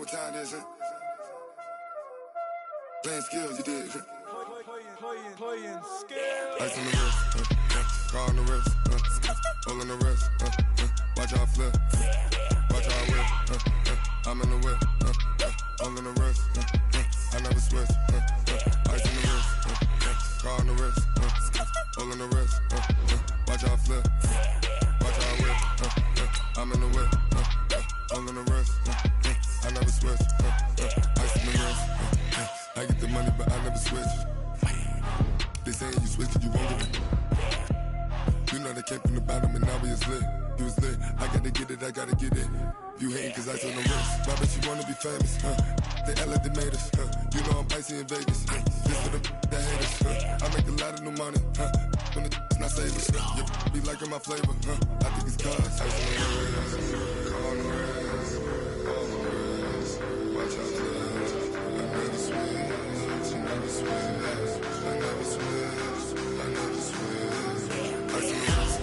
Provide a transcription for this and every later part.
what time it is, huh? Playing skills, you did. Playing skills. Ice on the wrist, car on the wrist, hole in the wrist, watch how I flip, watch how I whip, I'm in the whip, hole in the wrist, I never switch, ice on the wrist, car on the wrist, hole in the wrist, watch how I flip, watch how I whip, I'm in the whip, hole in the wrist, I never switch, ice on the wrist, I get the money but I never switch. They saying you switch it, you won't get it. You know they came from the bottom and now we is lit. You was lit, I gotta get it, I gotta get it. You hating cause ice on the wrist. Why bet you wanna be famous, They act like they made us, You know I'm icy in Vegas, Just for the that hate us, I make a lot of new money, When it's not savers, You be liking my flavor, I think it's cause ice on the wrist, on the wrist, on the wrist. Watch out, I never switch, I never switch. I never switch, I never switch. Ice on the wrist,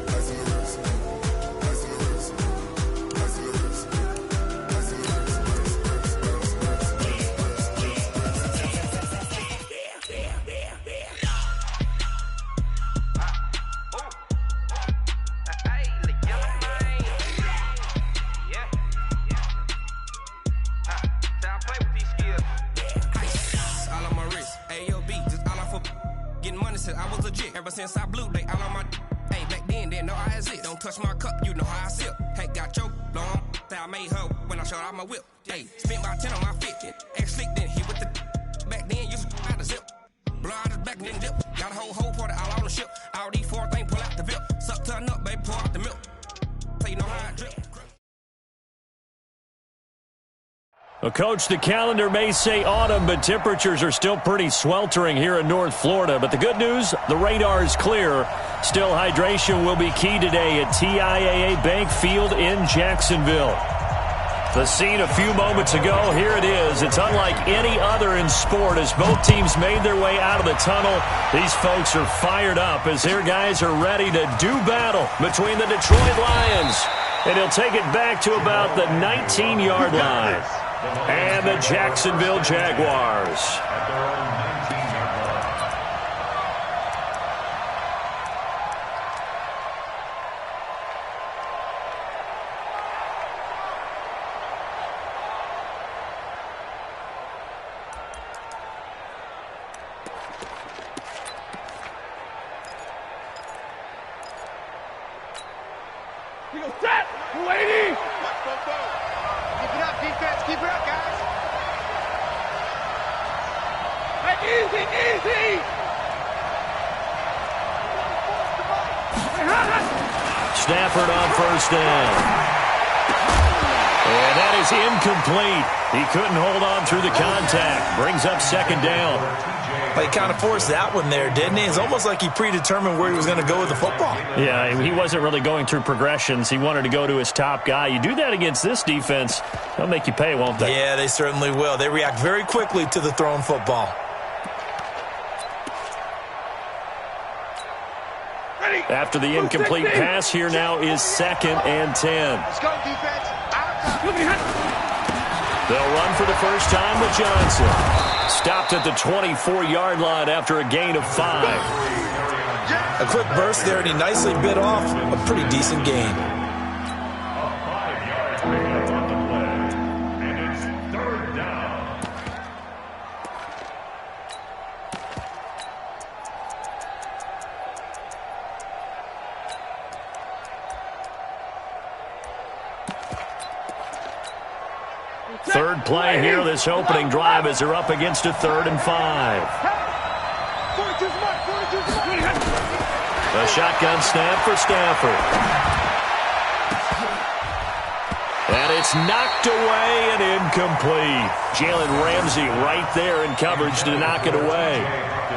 ice on the wrist, ice on the wrist, ice on the wrist, ice on the wrist, I was legit ever since I blew they all on my hey back then didn't know I exist. Don't touch my cup, you know how I sip. Hey, got your long that I made her when I showed out my whip. Hey, spent about 10 on my fit. Ex slick then hit with the back then used to out the zip. Blow out his back then dip. Got a whole party all on the ship. All these four things pull out the VIP. Suck to a nut, baby, pour out the milk. So you know how I drip. Well, Coach, the calendar may say autumn, but temperatures are still pretty sweltering here in North Florida. But the good news, the radar is clear. Still, hydration will be key today at TIAA Bank Field in Jacksonville. The scene a few moments ago, here it is. It's unlike any other in sport as both teams made their way out of the tunnel. These folks are fired up as their guys are ready to do battle between the Detroit Lions. And he'll take it back to about the 19-yard line. And the Jacksonville Jaguars. You go set, 280. Keep it up, defense. Keep it up, guys. Hey, easy. Stafford on first down. And that is incomplete. He couldn't hold on through the contact. Brings up second down. Well, he kind of forced that one there, didn't he? It's almost like he predetermined where he was going to go with the football. Yeah, he wasn't really going through progressions. He wanted to go to his top guy. You do that against this defense, they'll make you pay, won't they? Yeah, they certainly will. They react very quickly to the thrown football. After the incomplete pass, here now is 2nd and 10. Let's go, defense. They'll run for the first time with Johnson. Stopped at the 24-yard line after a gain of 5. A quick burst there, and he nicely bit off a pretty decent gain. Third play here, this opening drive as they're up against a 3rd and 5. A shotgun snap for Stafford. And it's knocked away and incomplete. Jalen Ramsey right there in coverage to knock it away.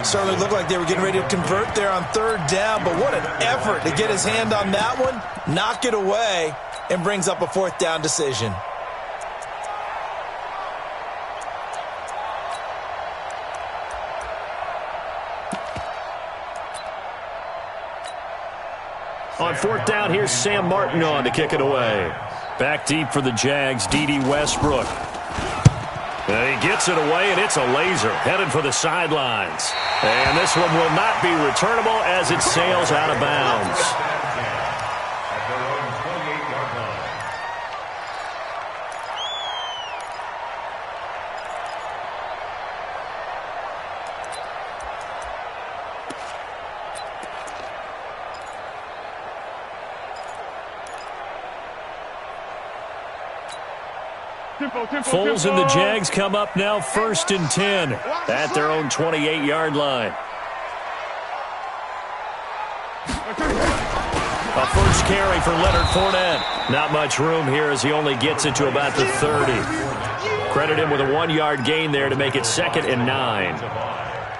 Certainly looked like they were getting ready to convert there on 3rd down, but what an effort to get his hand on that one, knock it away, and brings up a 4th down decision. On 4th down, here's Sam Martin on to kick it away. Back deep for the Jags, D.D. Westbrook. And he gets it away, and it's a laser headed for the sidelines. And this one will not be returnable as it sails out of bounds. Foles and the Jags come up now 1st and 10 at their own 28-yard line. A first carry for Leonard Fournette. Not much room here as he only gets it to about the 30. Credit him with a 1-yard gain there to make it 2nd and 9.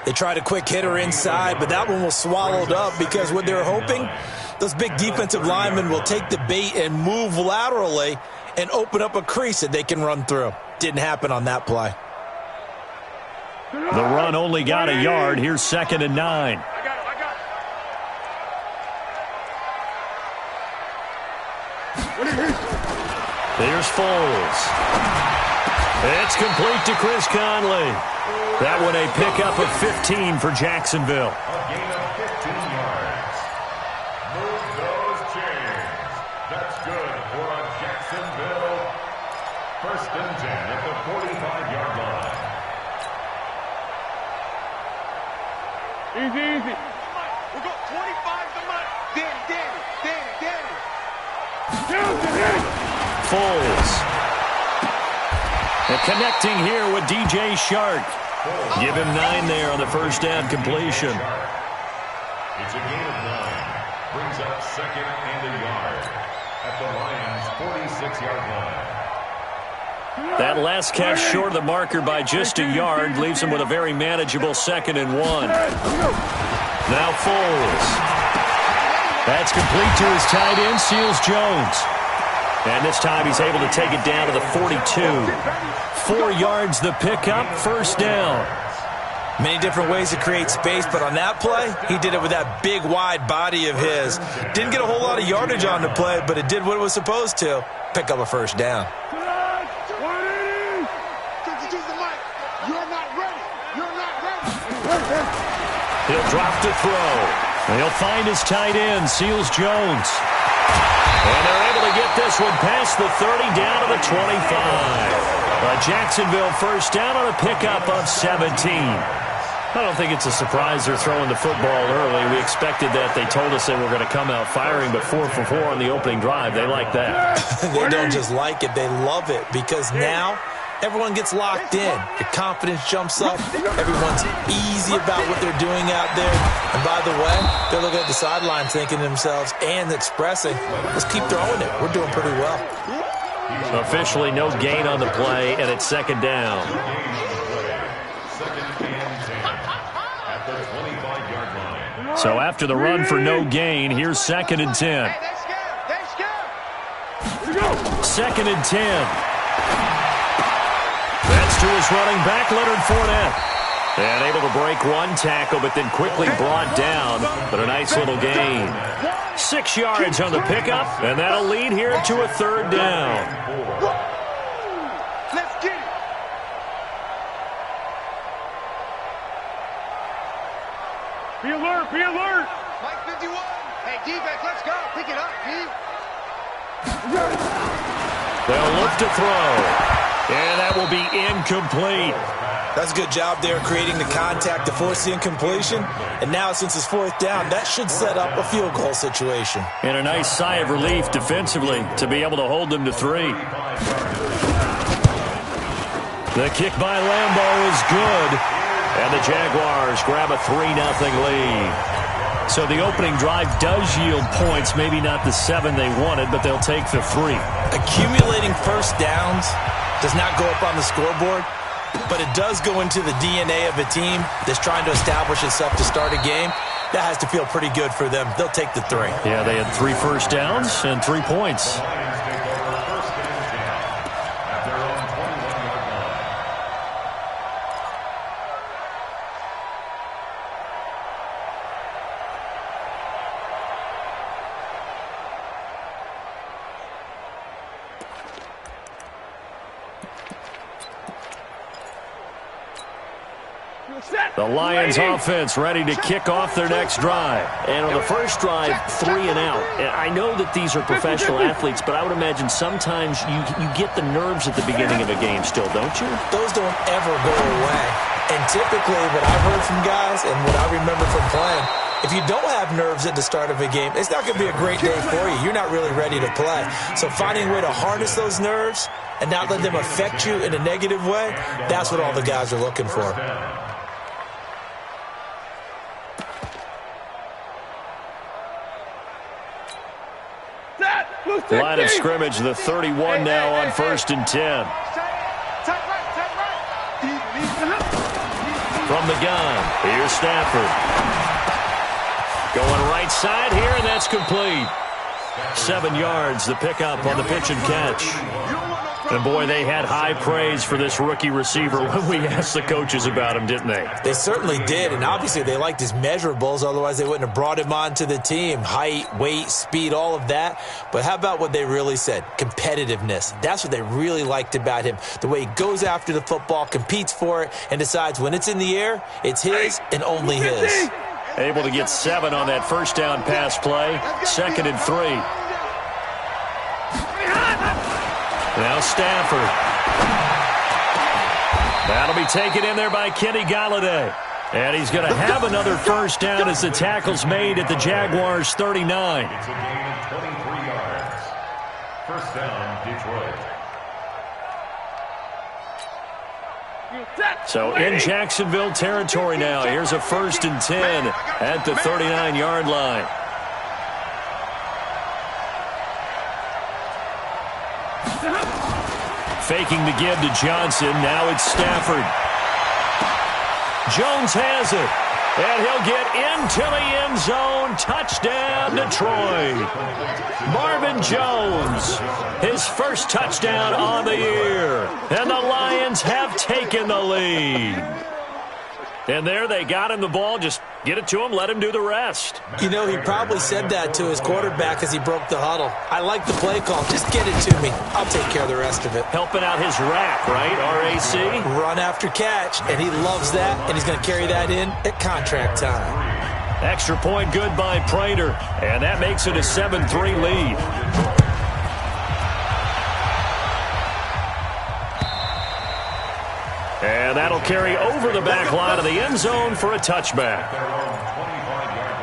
They tried a quick hitter inside, but that one was swallowed up because what they're hoping, those big defensive linemen will take the bait and move laterally and open up a crease that they can run through. Didn't happen on that play. The run only got a yard. Here's 2nd and 9. Here's Foles. It's complete to Chris Conley. That one a pickup of 15 for Jacksonville. A gain of 15 yards. Move those chains. That's good for a Jacksonville 1st and 10 at the 45-yard line. Easy, easy. We got 25 to Mike. Danny. Foles. And connecting here with DJ Shark. Give him 9 there on the first down completion. It's a gain of 9. Brings up 2nd and a yard at the Lions' 46-yard line. That last catch short of the marker by just a yard leaves him with a very manageable 2nd and 1. Now Foles. That's complete to his tight end, Seals Jones. And this time he's able to take it down to the 42. 4 yards the pickup, first down. Many different ways to create space, but on that play, he did it with that big, wide body of his. Didn't get a whole lot of yardage on the play, but it did what it was supposed to. Pick up a first down. He'll drop to throw. And he'll find his tight end, Seals Jones. And they're able to get this one past the 30 down to the 25. A Jacksonville first down on a pickup of 17. I don't think it's a surprise they're throwing the football early. We expected that. They told us they were going to come out firing, but 4 for 4 on the opening drive. They like that. They don't just like it, they love it, because now everyone gets locked in. The confidence jumps up. Everyone's easy about what they're doing out there. And by the way, they're looking at the sideline thinking to themselves and expressing, let's keep throwing it. We're doing pretty well. Officially no gain on the play, and it's 2nd down. So after the run for no gain, here's 2nd and 10. 2nd and 10. That's to his running back, Leonard Fournette. And able to break one tackle, but then quickly brought down. But a nice little gain. 6 yards on the pickup, and that'll lead here to a 3rd down. Let's get it. Be alert, be alert. Mike 51. Hey, defense, let's go. Pick it up, D. They'll look to throw. And that will be incomplete. That's a good job there creating the contact to force the incompletion. And now since it's 4th down, that should set up a field goal situation. And a nice sigh of relief defensively to be able to hold them to 3. The kick by Lambo is good. And the Jaguars grab a 3-0 lead. So the opening drive does yield points, maybe not the 7 they wanted, but they'll take the 3. Accumulating first downs does not go up on the scoreboard, but it does go into the DNA of a team that's trying to establish itself to start a game. That has to feel pretty good for them. They'll take the 3. Yeah, they had 3 first downs and 3 points. The Lions offense ready to kick off their next drive. And on the first drive, 3 and out. And I know that these are professional athletes, but I would imagine sometimes you get the nerves at the beginning of a game still, don't you? Those don't ever go away. And typically what I've heard from guys and what I remember from playing, if you don't have nerves at the start of a game, it's not going to be a great day for you. You're not really ready to play. So finding a way to harness those nerves and not let them affect you in a negative way, that's what all the guys are looking for. Line of scrimmage, the 31 now on 1st and 10. From the gun, here's Stafford. Going right side here, and that's complete. 7 yards, the pickup on the pitch and catch. And boy, they had high praise for this rookie receiver when we asked the coaches about him, didn't they? They certainly did, and obviously they liked his measurables, otherwise they wouldn't have brought him onto the team. Height, weight, speed, all of that. But how about what they really said? Competitiveness. That's what they really liked about him. The way he goes after the football, competes for it, and decides when it's in the air, it's his and only his. Able to get 7 on that first down pass play. 2nd and 3. Now Stafford. That'll be taken in there by Kenny Galladay. And he's going to have another first down as the tackle's made at the Jaguars' 39. It's a gain of 23 yards. First down, Detroit. So in Jacksonville territory now. Here's a 1st and 10 at the 39-yard line. Faking the give to Johnson. Now it's Stafford. Jones has it. And he'll get into the end zone. Touchdown, Detroit. Marvin Jones, his first touchdown on the year. And the Lions have taken the lead. And there they got him the ball. Just get it to him, let him do the rest. You know, he probably said that to his quarterback as he broke the huddle. I like the play call. Just get it to me. I'll take care of the rest of it. Helping out his rack, right, RAC? Run after catch, and he loves that, and he's going to carry that in at contract time. Extra point good by Prater, and that makes it a 7-3 lead. And that'll carry over the back line of the end zone for a touchback. Their own 25-yard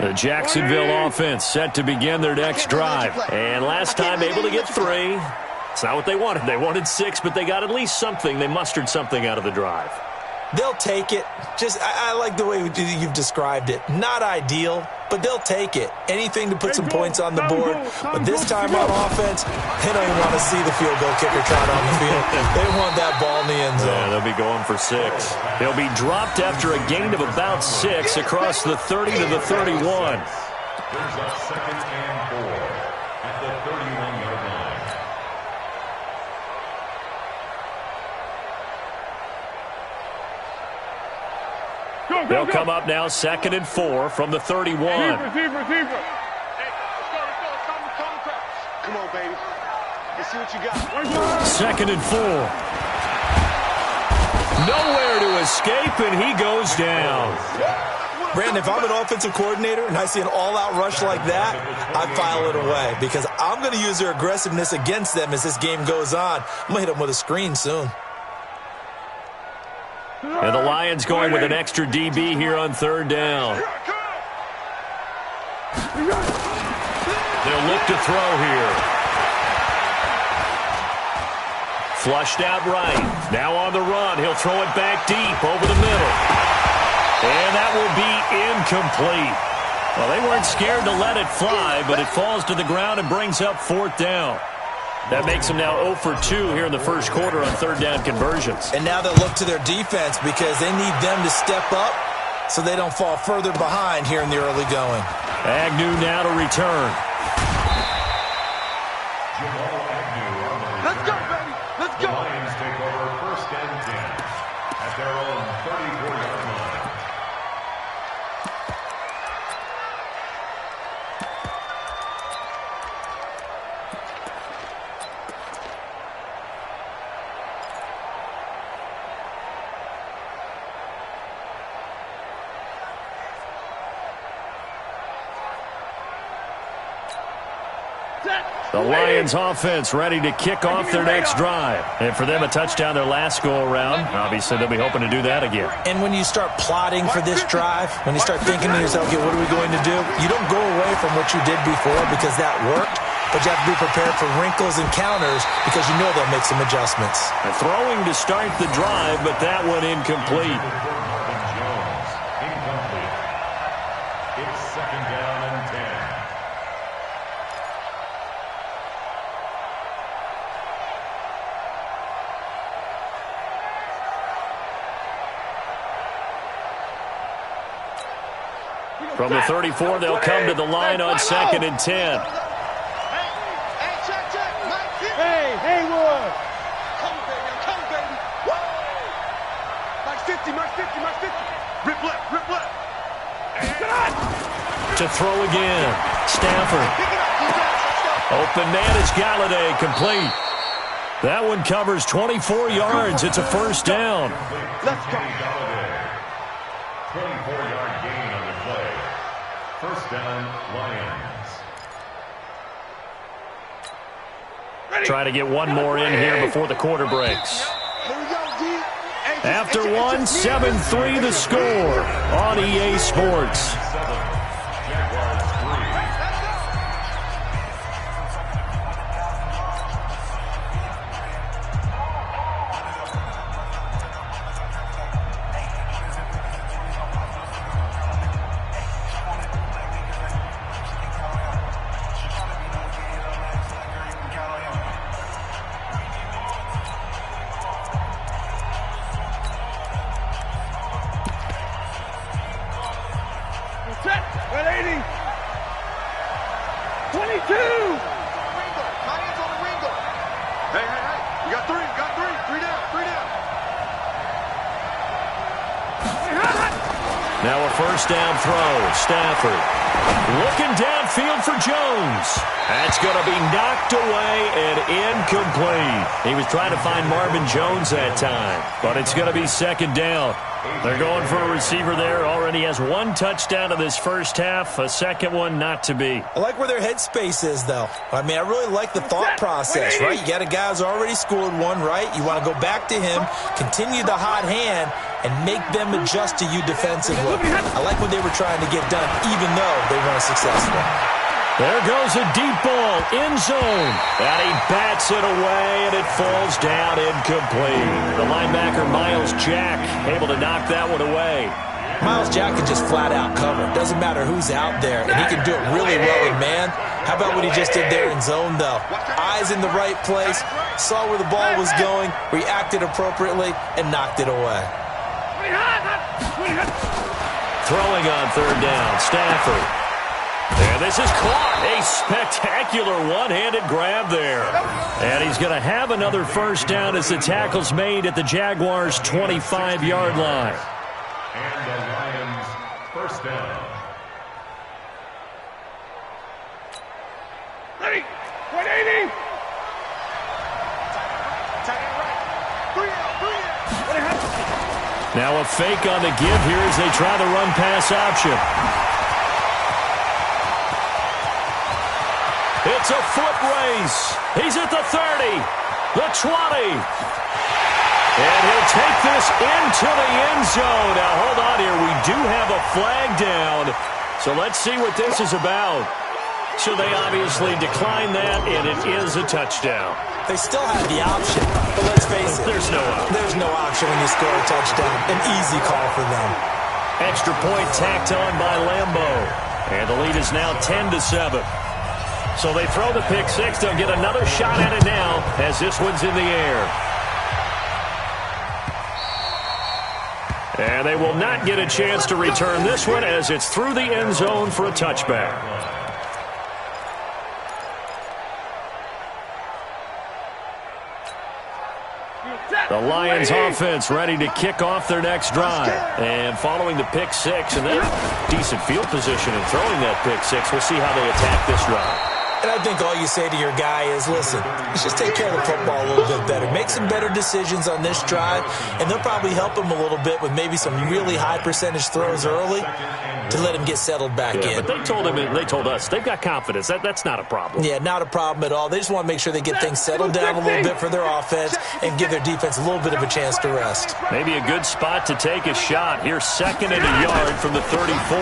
line. The Jacksonville offense set to begin their next drive. And last time able to get 3. It's not what they wanted. They wanted 6, but they got at least something. They mustered something out of the drive. They'll take it. I like the way you've described it. Not ideal, but they'll take it. Anything to put some points on the board. But this time on offense, they don't even want to see the field goal kicker trot on the field. They want that ball in the end zone. Yeah, they'll be going for 6. They'll be dropped after a gain of about 6 across the 30 to the 31. There's a 2nd and 4 at the 31-yard line. They'll come up now 2nd and 4 from the 31. Receiver. Hey, let's go. Come on, baby. Let's see what you got. 2nd and 4. Nowhere to escape, and he goes down. Brandon, if I'm an offensive coordinator and I see an all-out rush like that, I file it away because I'm going to use their aggressiveness against them as this game goes on. I'm going to hit them with a screen soon. And the Lions going with an extra DB here on 3rd down. They'll look to throw here. Flushed out right. Now on the run. He'll throw it back deep over the middle. And that will be incomplete. Well, they weren't scared to let it fly, but it falls to the ground and brings up 4th down. That makes them now 0 for 2 here in the first quarter on 3rd down conversions. And now they'll look to their defense because they need them to step up so they don't fall further behind here in the early going. Agnew now to return. Let's go, baby. Let's go. The Lions take The Lions offense ready to kick off their next drive. And for them, a touchdown their last go-around. Obviously, they'll be hoping to do that again. And when you start plotting for this drive, when you start thinking to yourself, okay, what are we going to do? You don't go away from what you did before because that worked, but you have to be prepared for wrinkles and counters because you know they'll make some adjustments. Throwing to start the drive, but that one incomplete. It's second down and 10. From the 34, they'll come to the line on 2nd and 10. Hey, Haywood! Come, baby. Woo! Mark 50. Rip left. To throw again. Stafford. Open man is Galladay, complete. That one covers 24 yards. It's a first down. Let's go. 24-yard gain on the play. First down, Lions. Try to get one more in here before the quarter breaks. After one, 7-3 the score on EA Sports. Now a first down throw. Stafford looking downfield for Jones. That's going to be knocked away and incomplete. He was trying to find Marvin Jones that time, but it's going to be second down. They're going for a receiver there. Already has one touchdown in this first half. A second one not to be. I like where their headspace is, though. I mean, I really like the thought process, right? You got a guy who's already scored one, right? You want to go back to him, continue the hot hand, and make them adjust to you defensively. I like what they were trying to get done, even though they weren't successful. There goes a deep ball, end zone. And he bats it away, and it falls down incomplete. The linebacker, Miles Jack, able to knock that one away. Miles Jack can just flat out cover. Doesn't matter who's out there, and he can do it really well in man. How about what he just did there in zone, though? Eyes in the right place, saw where the ball was going, reacted appropriately, and knocked it away. Throwing on third down, Stafford. And this is caught. A spectacular one-handed grab there. And he's going to have another first down as the tackle's made at the Jaguars' 25-yard line. And the Lions first down. Ready? 180. Now a fake on the give here as they try the run-pass option. It's a foot race. He's at the 30, the 20. And he'll take this into the end zone. Now, hold on here. We do have a flag down. So let's see what this is about. So they obviously decline that, and it is a touchdown. They still have the option, but let's face it. There's no option. There's no option when you score a touchdown. An easy call for them. Extra point tacked on by Lambeau. And the lead is now 10-7. So they throw the pick six. They'll get another shot at it now as this one's in the air. And they will not get a chance to return this one as it's through the end zone for a touchback. The Lions offense ready to kick off their next drive. And following the pick six, and then decent field position in throwing that pick six, we'll see how they attack this drive. And I think all you say to your guy is, listen, let's just take care of the football a little bit better. Make some better decisions on this drive, and they'll probably help him a little bit with maybe some really high percentage throws early to let him get settled back in. But they told us, they've got confidence. That's not a problem. Yeah, not a problem at all. They just want to make sure they get things settled down a little bit for their offense and give their defense a little bit of a chance to rest. Maybe a good spot to take a shot. Here's 2nd and a yard from the 34.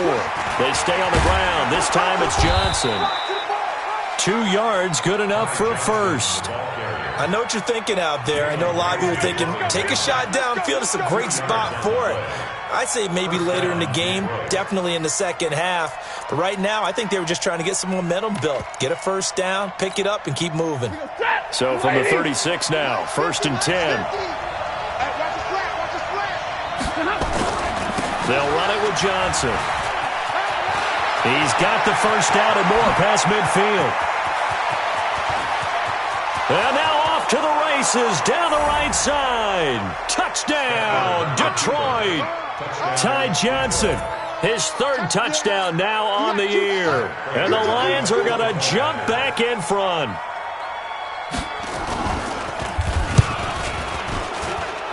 They stay on the ground. This time it's Johnson. 2 yards, good enough for a first. I know what you're thinking out there. I know a lot of you are thinking, take a shot downfield. It's a great spot for it. I'd say maybe later in the game, definitely in the second half. But right now, I think they were just trying to get some momentum built. Get a first down, pick it up, and keep moving. So from the 36 now, 1st and 10. They'll run it with Johnson. He's got the first down and more past midfield. And now off to the races down the right side. Touchdown, Detroit. Ty Johnson, his 3rd touchdown now on the year. And the Lions are going to jump back in front.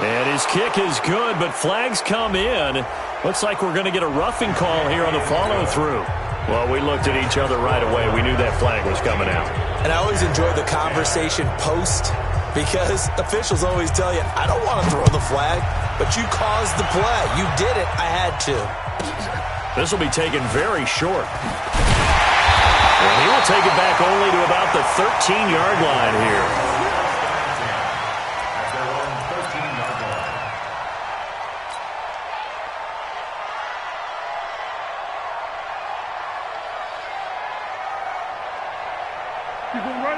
And his kick is good, but flags come in. Looks like we're going to get a roughing call here on the follow-through. Well, we looked at each other right away. We knew that flag was coming out. And I always enjoy the conversation post because officials always tell you, I don't want to throw the flag, but you caused the play. You did it. I had to. This will be taken very short. And he will take it back only to about the 13-yard line here.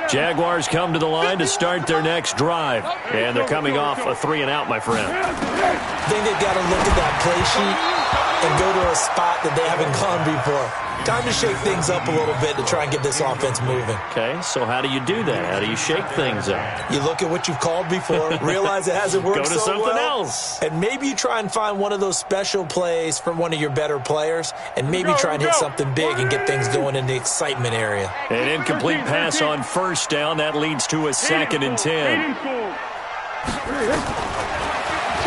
Jaguars come to the line to start their next drive. And they're coming off a 3-and-out, my friend. I think they've got to look at that play sheet and go to a spot that they haven't gone before. Time to shake things up a little bit to try and get this offense moving. Okay, so how do you do that? How do you shake things up? You look at what you've called before, realize it hasn't worked Go to so something well, else. and maybe you try and find one of those special plays from one of your better players, and maybe try and hit something big and get things going in the excitement area. An incomplete pass on 1st down. That leads to a 2nd and 10.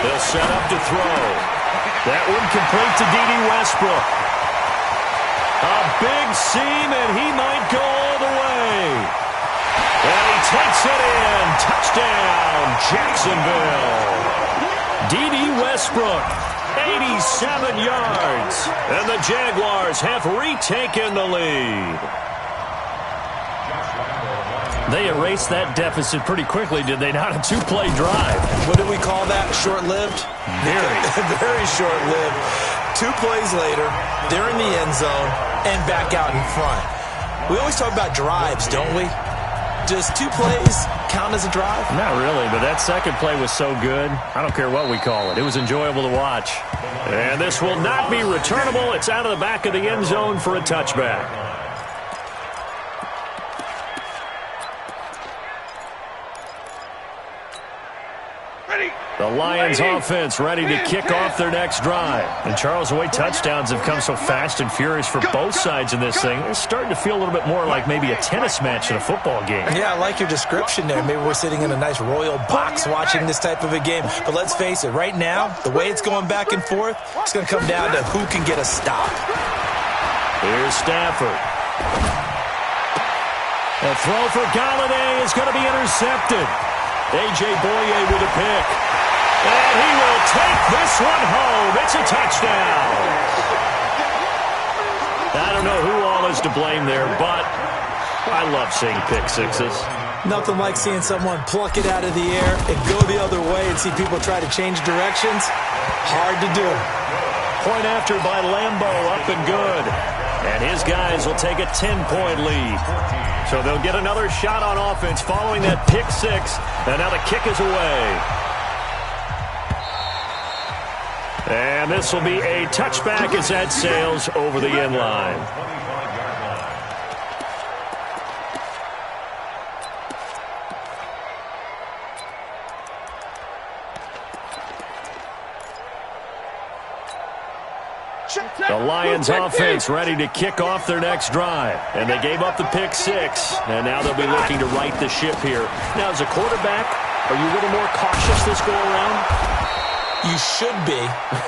They'll set up to throw. That one complete to D.D. Westbrook. A big seam, and he might go all the way. And he takes it in. Touchdown, Jacksonville. D.D. Westbrook, 87 yards. And the Jaguars have retaken the lead. They erased that deficit pretty quickly, did they not? A 2-play drive. What did we call that? Short-lived? Very short-lived. 2 plays later, they're in the end zone and back out in front. We always talk about drives, don't we? Does 2 plays count as a drive? Not really, but that second play was so good. I don't care what we call it. It was enjoyable to watch. And this will not be returnable. It's out of the back of the end zone for a touchback. The Lions offense ready to kick off their next drive. And Charles, the way touchdowns have come so fast and furious for both sides in this thing, it's starting to feel a little bit more like maybe a tennis match in a football game. Yeah, I like your description there. Maybe we're sitting in a nice royal box watching this type of a game. But let's face it, right now, the way it's going back and forth, it's going to come down to who can get a stop. Here's Stafford. A throw for Galladay is going to be intercepted. A.J. Boye with a pick. And he will take this one home. It's a touchdown. I don't know who all is to blame there, but I love seeing pick sixes. Nothing like seeing someone pluck it out of the air and go the other way and see people try to change directions. Hard to do. Point after by Lambo, up and good. And his guys will take a 10-point lead. So they'll get another shot on offense following that pick six. And now the kick is away. And this will be a touchback as that sails over the end line. The Lions offense ready to kick off their next drive. And they gave up the pick 6. And now they'll be looking to right the ship here. Now, as a quarterback, are you a little more cautious this go around? You should be,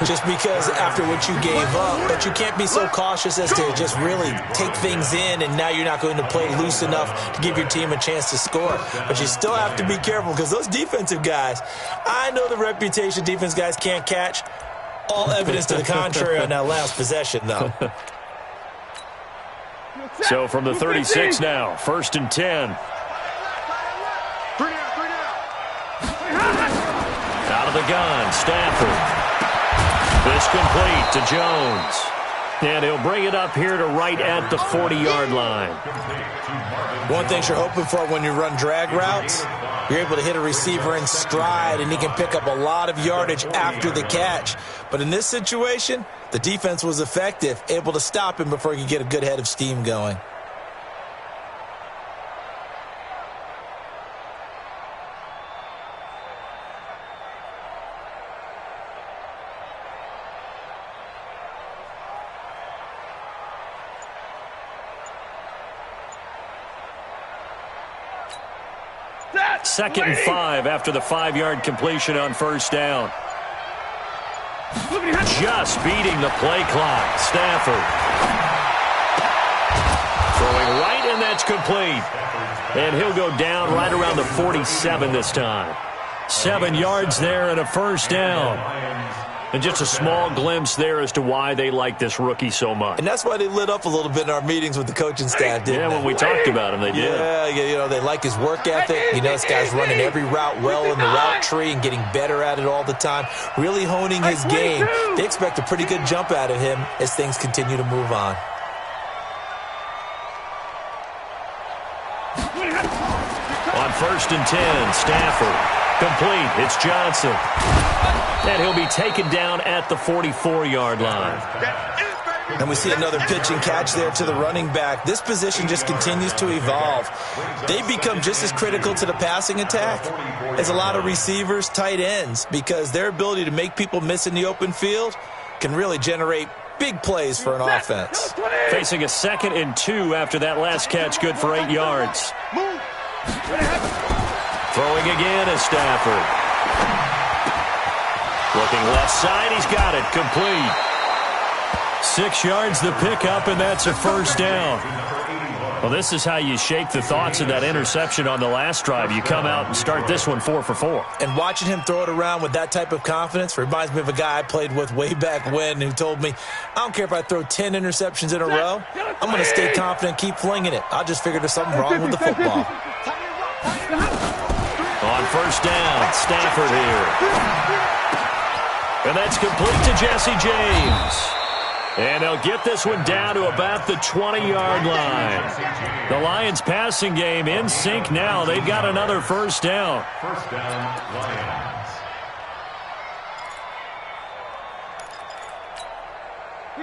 just because after what you gave up. But you can't be so cautious as to just really take things in, and now you're not going to play loose enough to give your team a chance to score. But you still have to be careful, because those defensive guys, I know the reputation defense guys can't catch. All evidence to the contrary on that last possession, though. So from the 36 now, 1st and 10. Out of the gun, Stafford. This complete to Jones. And he'll bring it up here to right at the 40-yard line. One thing you're hoping for when you run drag routes, you're able to hit a receiver in stride, and he can pick up a lot of yardage after the catch. But in this situation, the defense was effective, able to stop him before he could get a good head of steam going. Second and 5 after the 5-yard completion on 1st down. Just beating the play clock. Stafford. Throwing right, and that's complete. And he'll go down right around the 47 this time. 7 yards there and a 1st down. And just a small glimpse there as to why they like this rookie so much. And that's why they lit up a little bit in our meetings with the coaching staff, didn't they? Yeah, when we talked about him, they did. Yeah, you know, they like his work ethic. You know, this guy's running every route well in the route tree and getting better at it all the time, really honing his game. They expect a pretty good jump out of him as things continue to move on. On 1st and 10, Stafford. Complete. It's Johnson. And he'll be taken down at the 44-yard line. And we see another pitch and catch there to the running back. This position just continues to evolve. They become just as critical to the passing attack as a lot of receivers, tight ends, because their ability to make people miss in the open field can really generate big plays for an offense. Facing a 2nd and 2 after that last catch, good for 8 yards. Throwing again is Stafford. Looking left side, he's got it, complete. 6 yards the pickup, and that's a 1st down. Well, this is how you shake the thoughts of that interception on the last drive. You come out and start this one 4 for 4. And watching him throw it around with that type of confidence reminds me of a guy I played with way back when who told me, I don't care if I throw 10 interceptions in a row, I'm going to stay confident, keep flinging it. I'll just figure there's something wrong with the football. On 1st down, Stafford here. And that's complete to Jesse James. And they'll get this one down to about the 20-yard line. The Lions passing game in sync now. They've got another 1st down. 1st down, Lions.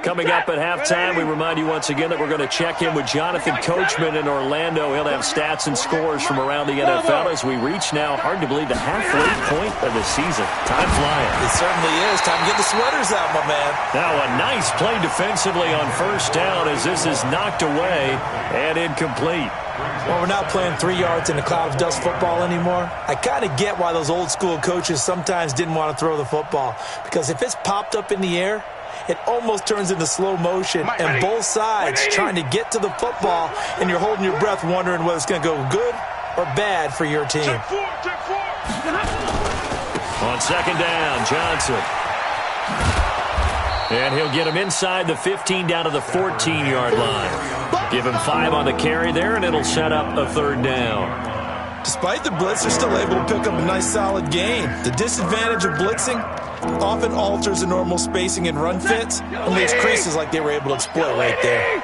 Coming up at halftime, we remind you once again that we're going to check in with Jonathan Coachman in Orlando. He'll have stats and scores from around the NFL as we reach now, hard to believe, the halfway point of the season. Time flying. It certainly is. Time to get the sweaters out, my man. Now a nice play defensively on 1st down as this is knocked away and incomplete. Well, we're not playing 3 yards in a cloud of dust football anymore. I kind of get why those old school coaches sometimes didn't want to throw the football, because if it's popped up in the air, it almost turns into slow motion, and both sides trying to get to the football, and you're holding your breath wondering whether it's going to go good or bad for your team. On 2nd down, Johnson. And he'll get him inside the 15 down to the 14-yard line. Give him 5 on the carry there, and it'll set up a 3rd down. Despite the blitz, they're still able to pick up a nice solid gain. The disadvantage of blitzing often alters the normal spacing and run fits and leaves creases like they were able to exploit right there.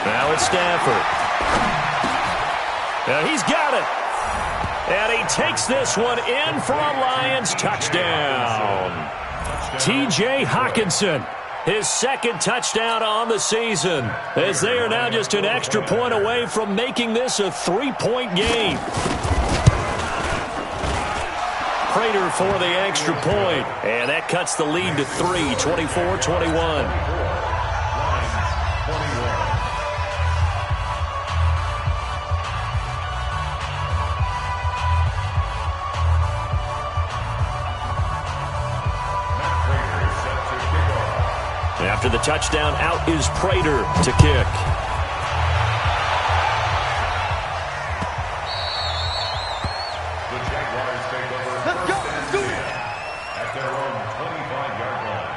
Now it's Stafford. Now he's got it. And he takes this one in for a Lions touchdown. T.J. Hockenson. His 2nd touchdown on the season, as they are now just an extra point away from making this a 3-point game. Prater for the extra point. And that cuts the lead to 3, 24-21. After the touchdown, out is Prater to kick. The Jaguars take over first and 10 at their own 25-yard line.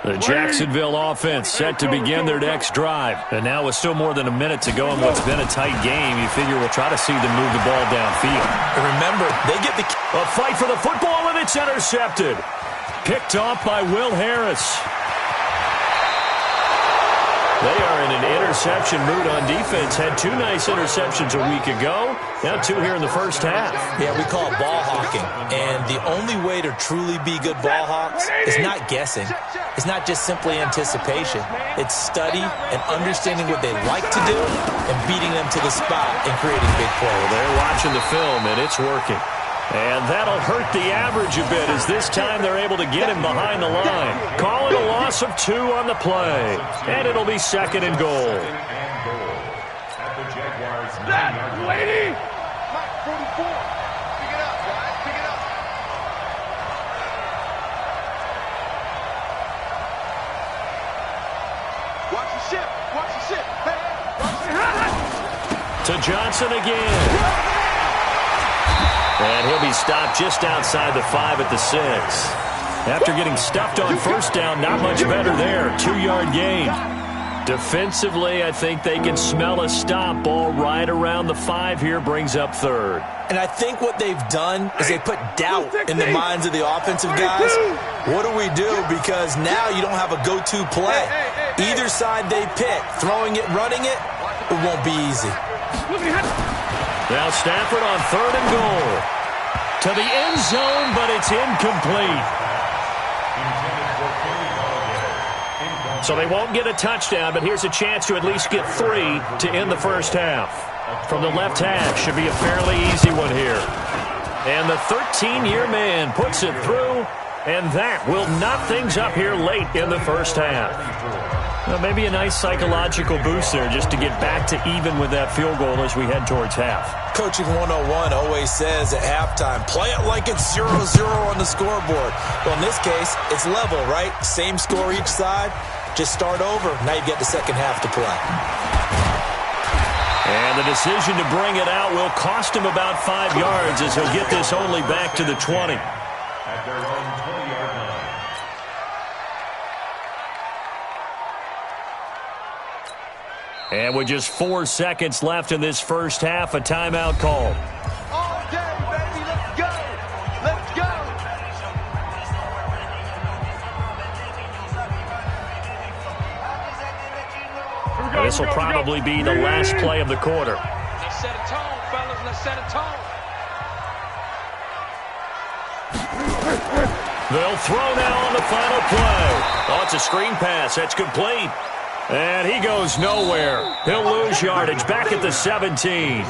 The Jacksonville offense set to begin their next drive. And now with still more than a minute to go in what's been a tight game, you figure we'll try to see them move the ball downfield. And remember, they get a fight for the football, and it's intercepted. Picked off by Will Harris. They are in an interception mood on defense. Had 2 nice interceptions a week ago. Now 2 here in the first half. Yeah, we call it ball hawking. And the only way to truly be good ball hawks is not guessing. It's not just simply anticipation. It's study and understanding what they like to do and beating them to the spot and creating big plays. Well, they're watching the film, and it's working. And that'll hurt the average a bit as this time they're able to get him behind the line. Call it a loss of 2 on the play. And it'll be 2nd and goal. At the Jaguars' 9-yard line. Mike, 44. Pick it up, guys. Pick it up. Watch the ship. Watch the ship. Hey, watch the To Johnson again. And he'll be stopped just outside the 5 at the 6. After getting stuffed on first down, not much better there. 2-yard gain. Defensively, I think they can smell a stop. Ball right around the 5 here, brings up 3rd. And I think what they've done is they put doubt in the minds of the offensive guys. What do we do? Because now you don't have a go-to play. Either side they pick, throwing it, running it, it won't be easy. Now Stafford on 3rd and goal. To the end zone, but it's incomplete. So they won't get a touchdown, but here's a chance to at least get 3 to end the first half. From the left hash, should be a fairly easy one here. And the 13-year man puts it through, and that will knock things up here late in the first half. Well, maybe a nice psychological boost there just to get back to even with that field goal as we head towards half. Coaching 101 always says at halftime, play it like it's 0-0 on the scoreboard. Well, in this case, it's level, right? Same score each side. Just start over. Now you get the second half to play. And the decision to bring it out will cost him about 5 yards as he'll get this only back to the 20. At their own 20-yard line. And with just 4 seconds left in this first half, a timeout call. All day, baby. Let's go. Let's go. This will probably be the last play of the quarter. Let's set a tone, fellas. Let's set a tone. They'll throw now on the final play. Oh, it's a screen pass. That's complete. And he goes nowhere. He'll lose yardage back at the 17.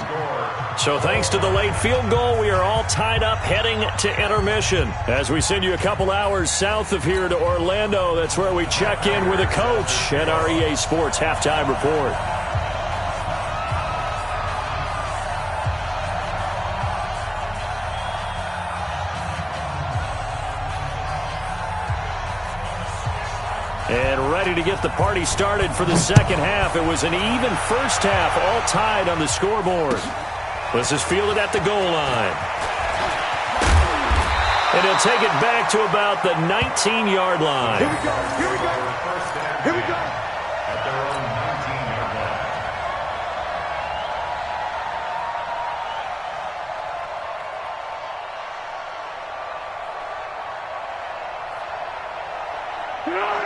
So thanks to the late field goal, we are all tied up heading to intermission. As we send you a couple hours south of here to Orlando, that's where we check in with a coach at our EA Sports Halftime Report. And ready to get the party started for the second half. It was an even first half, all tied on the scoreboard. This is fielded at the goal line. And he'll take it back to about the 19-yard line. Here we go. Here we go. Here we go. At their own 19-yard line.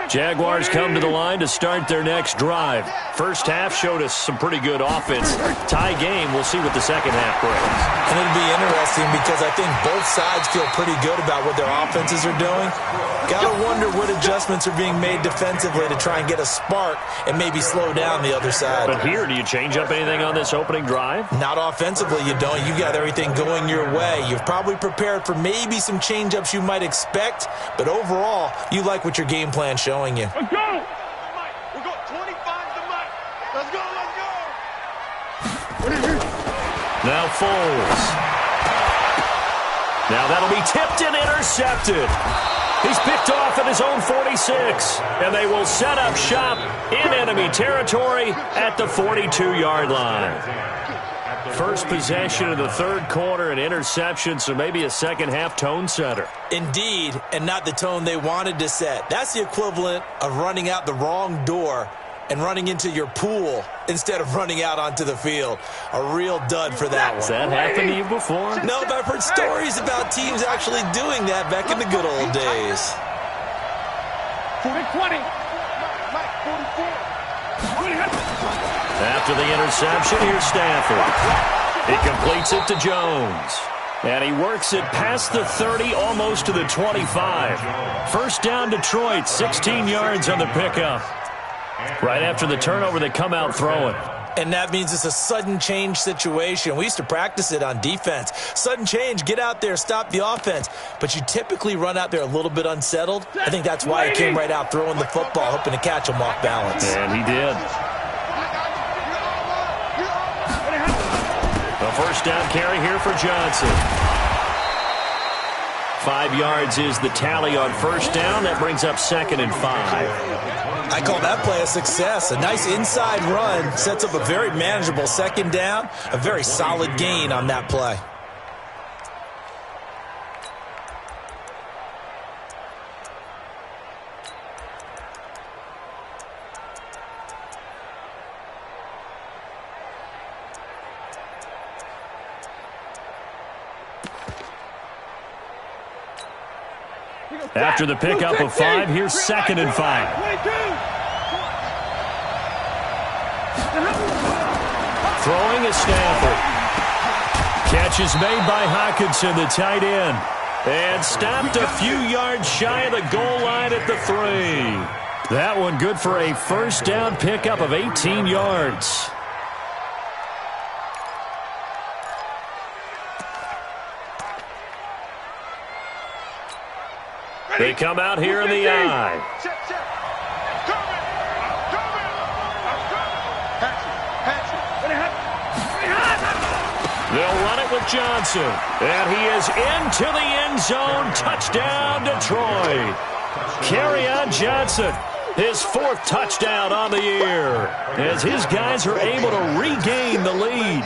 Jaguars come to the line to start their next drive. First half showed us some pretty good offense. Tie game. We'll see what the second half brings. And it'll be interesting because I think both sides feel pretty good about what their offenses are doing. Got to wonder what adjustments are being made defensively to try and get a spark and maybe slow down the other side. But here, do you change up anything on this opening drive? Not offensively, you don't. You got everything going your way. You've probably prepared for maybe some change-ups you might expect, but overall, you like what your game plan's showing you. Let's go! We got 25 to Mike. Let's go, let's go! Now Foles. Now that'll be tipped and intercepted. He's picked off at his own 46, and they will set up shop in enemy territory at the 42-yard line. First possession of the third quarter, an interception, so maybe a second-half tone setter. Indeed, and not the tone they wanted to set. That's the equivalent of running out the wrong door and running into your pool instead of running out onto the field. A real dud for that one. Has that happened to you before? No, but I've heard stories about teams actually doing that back in the good old days. 40-20. After the interception, here's Stafford. He completes it to Jones. And he works it past the 30, almost to the 25. First down, Detroit, 16 yards on the pickup. Right after the turnover, they come out throwing. And that means it's a sudden change situation. We used to practice it on defense. Sudden change, get out there, stop the offense. But you typically run out there a little bit unsettled. I think that's why he came right out throwing the football, hoping to catch him off balance. And he did. A first down carry here for Johnson. 5 yards is the tally on first down. That brings up 2nd and 5. I call that play a success. A nice inside run sets up a very manageable second down. A very solid gain on that play. After the pickup of 5, here's 2nd and 5. Throwing is Stafford. Catch is made by Hockenson, the tight end. And stopped a few yards shy of the goal line at the 3. That one good for a first down pickup of 18 yards. They come out here in the eye. They'll run it with Johnson. And he is into the end zone. Touchdown, Detroit. Kerryon Johnson, his 4th touchdown on the year, as his guys are able to regain the lead.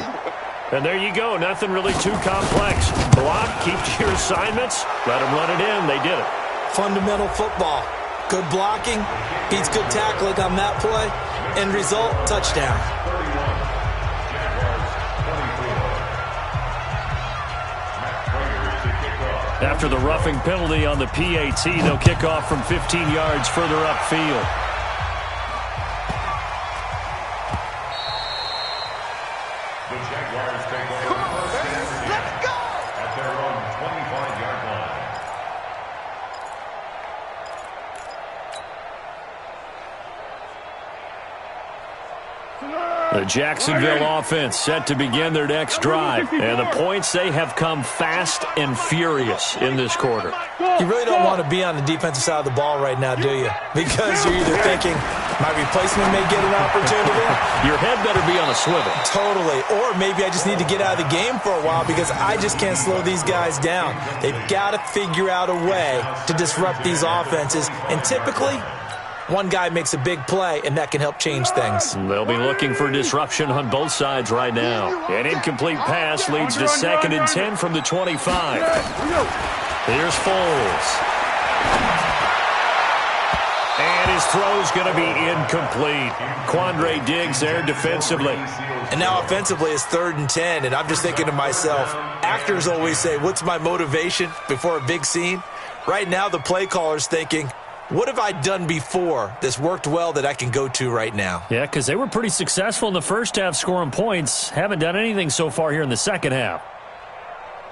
And there you go. Nothing really too complex. Block, keep to your assignments, let them run it in. They did it. Fundamental football. Good blocking, beats good tackling on that play. End result, touchdown. After the roughing penalty on the PAT, they'll kick off from 15 yards further upfield. The Jaguars take over first and 10 at their own 25-yard line. The Jacksonville offense set to begin their next drive. And the points, they have come fast and furious in this quarter. You really don't want to be on the defensive side of the ball right now, do you? Because you're either thinking, my replacement may get an opportunity. Your head better be on a swivel. Totally. Or maybe I just need to get out of the game for a while because I just can't slow these guys down. They've got to figure out a way to disrupt these offenses. And typically, one guy makes a big play, and that can help change things. They'll be looking for disruption on both sides right now. An incomplete pass leads to 2nd and 10 from the 25. Here's Foles. And his throw's going to be incomplete. Quandre Diggs there defensively. And now offensively it's 3rd and 10, and I'm just thinking to myself, actors always say, what's my motivation before a big scene? Right now the play caller's thinking, What have I done before that's worked well that I can go to right now? Yeah, because they were pretty successful in the first half scoring points. Haven't done anything so far here in the second half.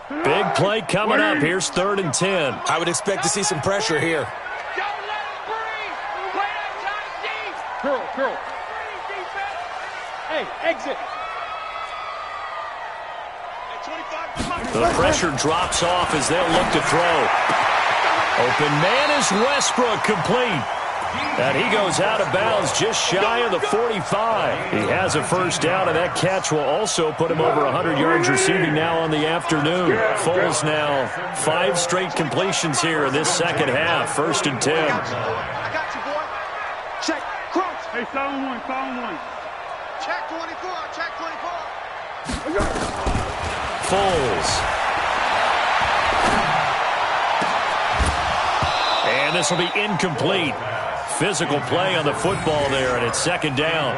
Big play coming up. Here's 3rd and 10. I would expect to see some pressure here. Curl. Hey, exit. The pressure drops off as they'll look to throw. Open man is Westbrook, complete. And he goes out of bounds just shy of the 45. He has a first down, and that catch will also put him over 100 yards receiving now on the afternoon. Foles now 5 straight completions here in this second half. 1st and 10. I got you, boy. Check. Crouch. Hey, silent one. Check 24. Check 24. Foles. And this will be incomplete. Physical play on the football there, and it's 2nd down.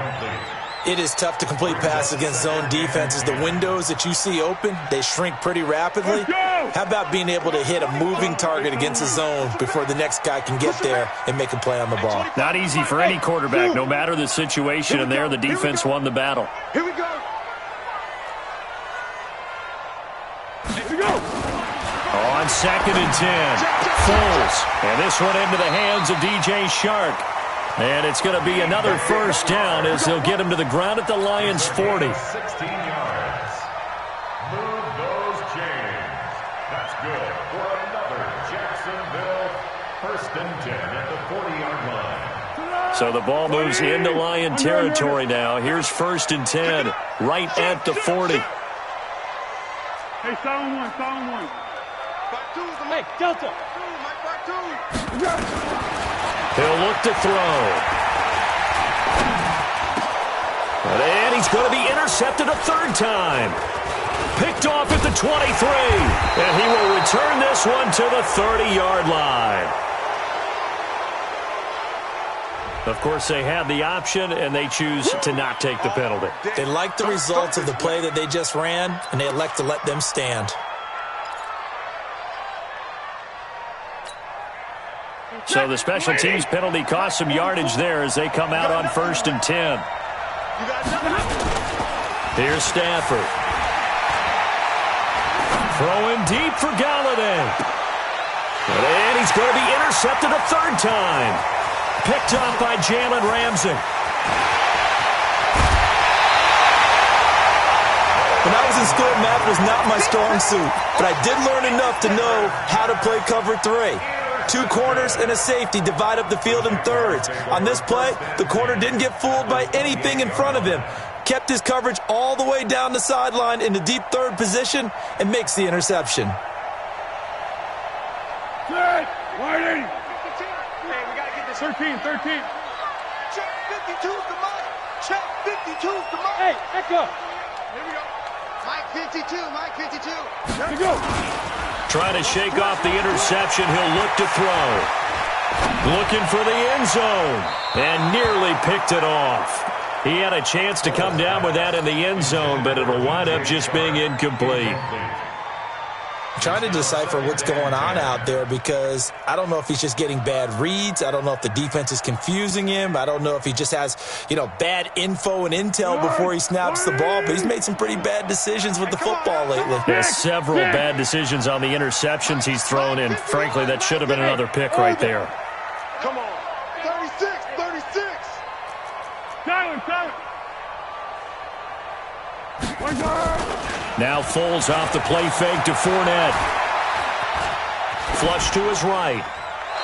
It is tough to complete passes against zone defenses. The windows that you see open, they shrink pretty rapidly. How about being able to hit a moving target against a zone before the next guy can get there and make a play on the ball? Not easy for any quarterback, no matter the situation, and there the defense won the battle. Here we go. On 2nd and 10, Foles. And this one into the hands of DJ Shark. And it's going to be another first down as they'll get him to the ground at the Lions' 40. 16 yards. Move those chains. That's good for another Jacksonville 1st and 10 at the 40-yard line. So the ball moves into Lion territory now. Here's 1st and 10, right at the 40. Hey, silent one. Hey, Delta. He'll look to throw. And he's going to be intercepted a 3rd time. Picked off at the 23. And he will return this one to the 30-yard line. Of course, they had the option, and they choose to not take the penalty. They like the results of the play that they just ran, and they elect to let them stand. So the special teams penalty cost some yardage there as they come out on 1st and 10. Here's Stafford. Throwing deep for Galladay. And he's going to be intercepted a 3rd time. Picked up by Jalen Ramsey. When I was in school, math was not my strong suit, but I did learn enough to know how to play cover 3. 2 corners and a safety divide up the field in thirds. On this play, the corner didn't get fooled by anything in front of him. Kept his coverage all the way down the sideline in the deep 3rd position and makes the interception. Good. Whiting. Hey, we got to get this. 13. Check 52's the mark. Check 52's the mark. Hey, Echo. Here we go. Mike 52. Here we go. Trying to shake off the interception. He'll look to throw. Looking for the end zone. And nearly picked it off. He had a chance to come down with that in the end zone, but it'll wind up just being incomplete. Trying to decipher what's going on out there because I don't know if he's just getting bad reads. I don't know if the defense is confusing him. I don't know if he just has, bad info and intel before he snaps the ball. But he's made some pretty bad decisions with the football lately. There's several bad decisions on the interceptions he's thrown in. Frankly, that should have been another pick right there. Come on. 36. Silent. Now Foles off the play fake to Fournette. Flush to his right.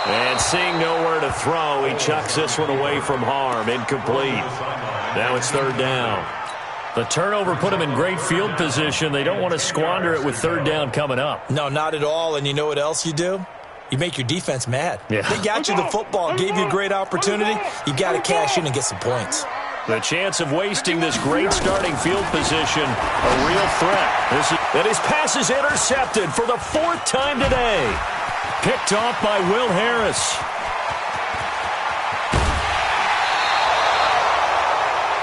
And seeing nowhere to throw, he chucks this one away from harm. Incomplete. Now it's 3rd down. The turnover put him in great field position. They don't want to squander it with 3rd down coming up. No, not at all. And you know what else you do? You make your defense mad. Yeah. They got you the football, gave you a great opportunity. You got to cash in and get some points. The chance of wasting this great starting field position, a real threat. And his pass is intercepted for the 4th time today. Picked off by Will Harris.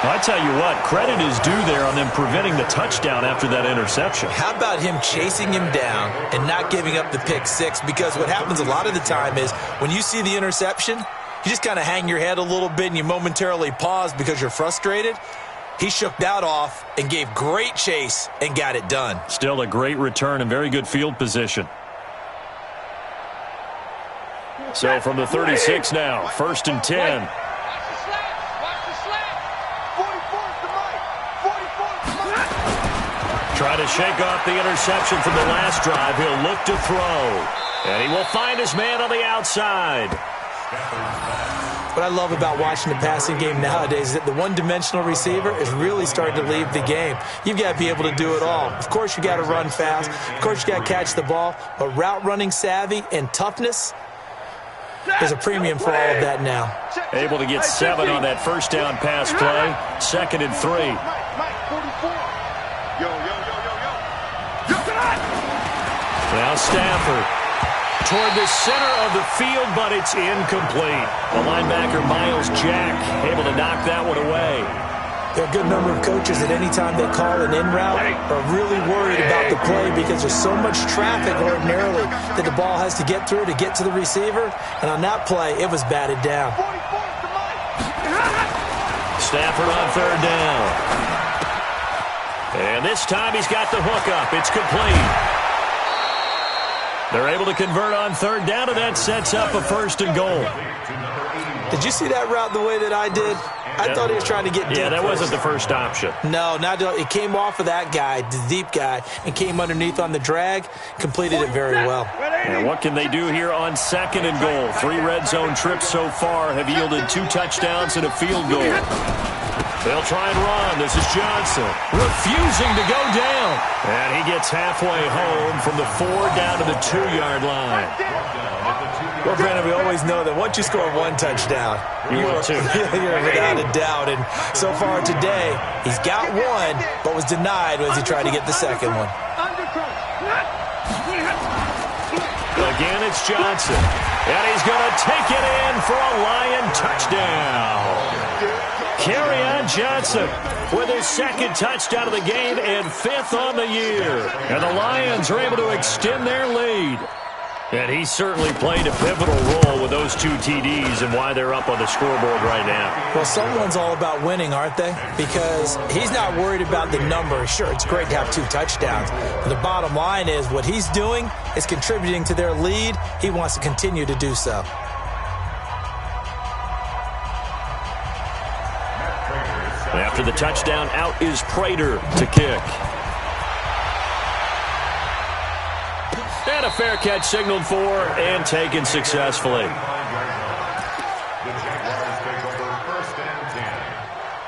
Well, I tell you what, credit is due there on them preventing the touchdown after that interception. How about him chasing him down and not giving up the pick six? Because what happens a lot of the time is when you see the interception, you just kind of hang your head a little bit and you momentarily pause because you're frustrated. He shook that off and gave great chase and got it done. Still a great return and very good field position. So from the 36 now, 1st and 10. Try to shake off the interception from the last drive. He'll look to throw. And he will find his man on the outside. What I love about watching the passing game nowadays is that the one-dimensional receiver is really starting to leave the game. You've got to be able to do it all. Of course, you got to run fast. Of course, you got to catch the ball. But route running savvy and toughness, there's a premium for all of that now. Able to get 7 on that first down pass play. 2nd and 3. Now Stafford toward the center of the field, but it's incomplete. The linebacker, Miles Jack, able to knock that one away. There are a good number of coaches that any time they call an in route are really worried about the play because there's so much traffic ordinarily that the ball has to get through to get to the receiver. And on that play, it was batted down. Stafford on 3rd down. And this time he's got the hook up. It's complete. They're able to convert on 3rd down, and that sets up a 1st and goal. Did you see that route the way that I did? I thought he was trying to get deep. Yeah, that wasn't the first option. No, it came off of that guy, the deep guy, and came underneath on the drag, completed it very well. And what can they do here on 2nd and goal? 3 red zone trips so far have yielded 2 touchdowns and a field goal. They'll try and run. This is Johnson refusing to go down. And he gets halfway home from the 4 down to the 2-yard line. Well, Brandon, we always know that once you score 1 touchdown, you're without a doubt. And so far today, he's got 1, but was denied as he tried to get the 2nd one. Again, it's Johnson. And he's going to take it in for a Lion touchdown. Kerryon Johnson with his 2nd touchdown of the game and 5th on the year. And the Lions are able to extend their lead. And he certainly played a pivotal role with those 2 TDs and why they're up on the scoreboard right now. Well, someone's all about winning, aren't they? Because he's not worried about the number. Sure, it's great to have 2 touchdowns. But the bottom line is what he's doing is contributing to their lead. He wants to continue to do so. After the touchdown, out is Prater to kick. And a fair catch signaled for and taken successfully. The Jaguars take over 1st and 10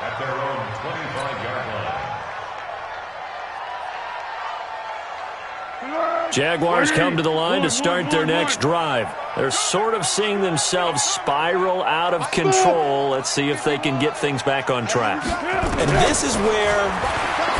at their own 25-yard line. Jaguars come to the line to start their next drive. They're sort of seeing themselves spiral out of control. Let's see if they can get things back on track. And this is where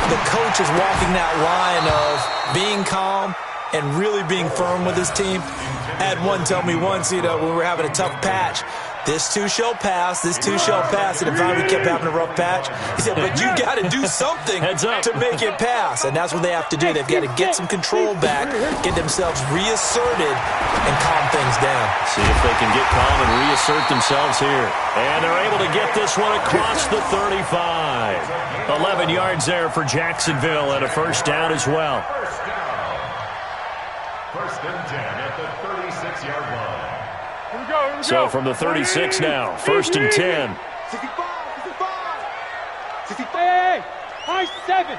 the coach is walking that line of being calm and really being firm with his team. I had one tell me once, when we were having a tough patch, this too shall pass, this too shall pass. And if we kept having a rough patch, he said, but you got to do something to make it pass. And that's what they have to do. They've got to get some control back, get themselves reasserted, and calm things down. See if they can get calm and reassert themselves here. And they're able to get this one across the 35. 11 yards there for Jacksonville and a 1st down as well. 1st and 10 at the 36-yard line. So from the 36 now, 1st and 10. 65. High 7.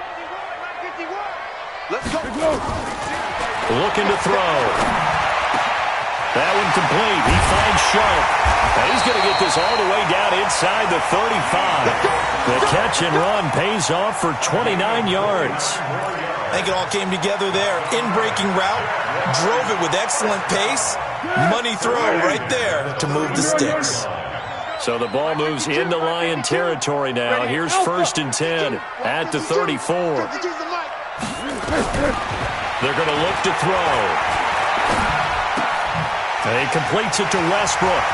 Let's go. Looking to throw. That one complete. He finds Sharp. And he's going to get this all the way down inside the 35. The catch and run pays off for 29 yards. I think it all came together there. In-breaking route, drove it with excellent pace. Money throw right there to move the sticks. So the ball moves into Lion territory now. Here's 1st and 10 at the 34. They're going to look to throw. And he completes it to Westbrook.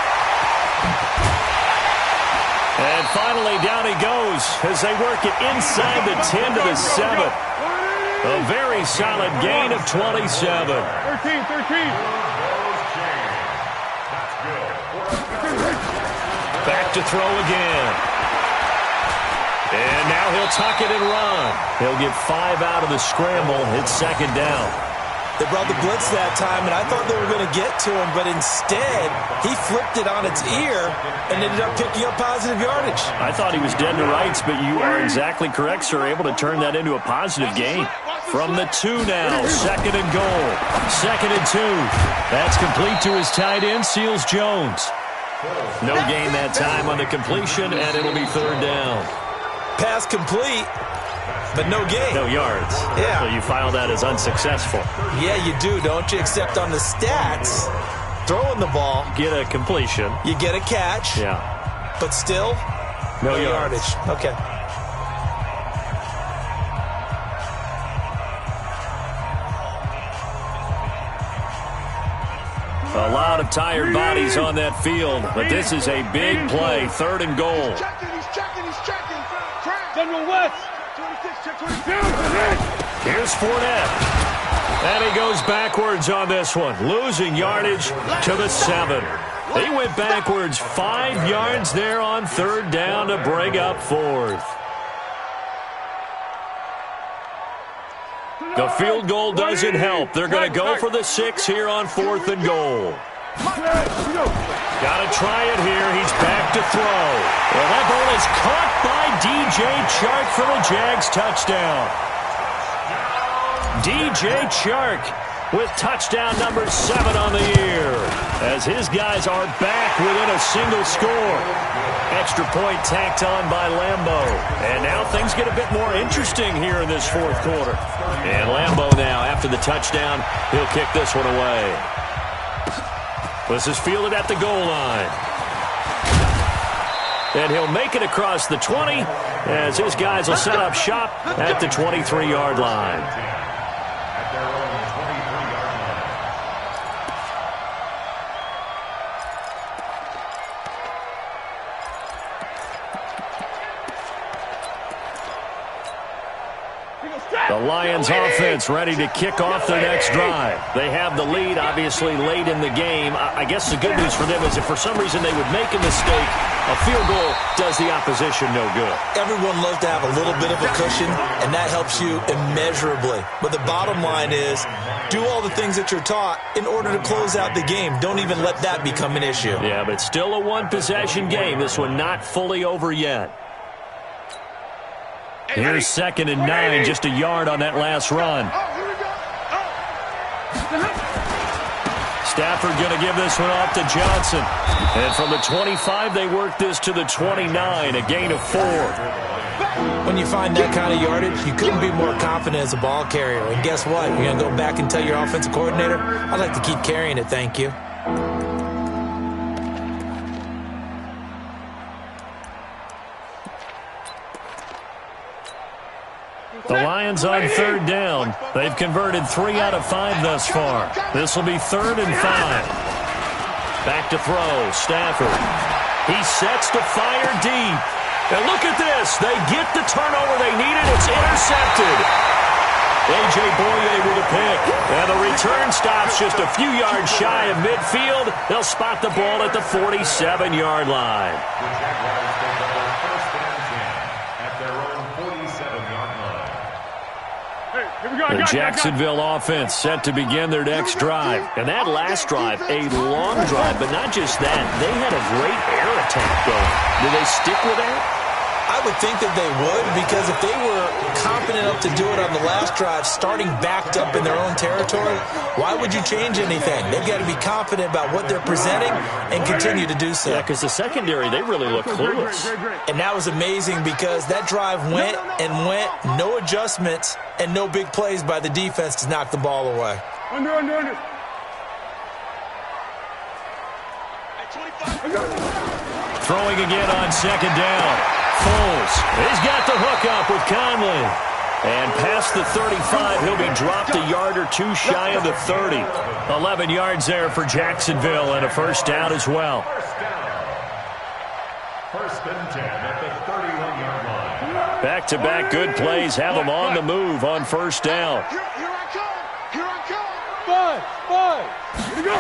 And finally, down he goes as they work it inside the 10 to the 7. A very solid gain of 27. 13. Back to throw again. And now he'll tuck it and run. He'll get 5 out of the scramble. It's second down. They brought the blitz that time, and I thought they were going to get to him, but instead, he flipped it on its ear and ended up picking up positive yardage. I thought he was dead to rights, but you are exactly correct, sir. Able to turn that into a positive gain. From the 2 now, second and goal. Second and 2. That's complete to his tight end, Seals Jones. No gain that time on the completion, and it'll be third down. Pass complete, but no gain. No yards. Yeah. So you file that as unsuccessful. Yeah, you do, don't you? Except on the stats, throwing the ball. Get a completion. You get a catch. Yeah. But still, no yardage. Okay. A lot of tired bodies on that field, but this is a big play. Third and goal. He's checking. General West. 26, Here's Fournette. And he goes backwards on this one, losing yardage to the 7. He went backwards 5 yards there on third down to bring up fourth. The field goal doesn't help. They're going to go for the 6 here on fourth and goal. Got to try it here. He's back to throw. Well, that ball is caught by DJ Chark for the Jags touchdown. DJ Chark with touchdown number 7 on the year as his guys are back within a single score. Extra point tacked on by Lambeau. And now things get a bit more interesting here in this fourth quarter. And Lambeau now, after the touchdown, he'll kick this one away. This is fielded at the goal line. And he'll make it across the 20 as his guys will set up shop at the 23-yard line. The Lions offense ready to kick off their next drive. They have the lead, obviously, late in the game. I guess the good news for them is if for some reason they would make a mistake, a field goal does the opposition no good. Everyone loves to have a little bit of a cushion, and that helps you immeasurably. But the bottom line is, do all the things that you're taught in order to close out the game. Don't even let that become an issue. Yeah, but still a one-possession game. This one not fully over yet. Here's second and 9, just a yard on that last run. Stafford going to give this one off to Johnson. And from the 25, they work this to the 29, a gain of 4. When you find that kind of yardage, you couldn't be more confident as a ball carrier. And guess what? You're going to go back and tell your offensive coordinator, I'd like to keep carrying it, thank you. The Lions on third down. They've converted 3 out of 5 thus far. This will be third and 5. Back to throw. Stafford. He sets to fire deep. And look at this. They get the turnover they needed. It's intercepted. A.J. Boye with a pick. And the return stops just a few yards shy of midfield. They'll spot the ball at the 47-yard line. The Jacksonville offense set to begin their next drive. And that last drive, a long drive, but not just that. They had a great air attack going. Do they stick with that? I would think that they would, because if they were confident enough to do it on the last drive, starting backed up in their own territory, why would you change anything? They've got to be confident about what they're presenting and continue to do so. Yeah, because the secondary, they really look clueless. And that was amazing because that drive went and went, no adjustments and no big plays by the defense to knock the ball away. Under. Throwing again on second down. Foles. He's got the hook up with Conley. And past the 35, he'll be dropped a yard or two shy of the 30. 11 yards there for Jacksonville and a first down as well. First and 10 at the 31-yard line. Back-to-back good plays have them on the move on first down. Here I come. Here I come. 5. Here we go.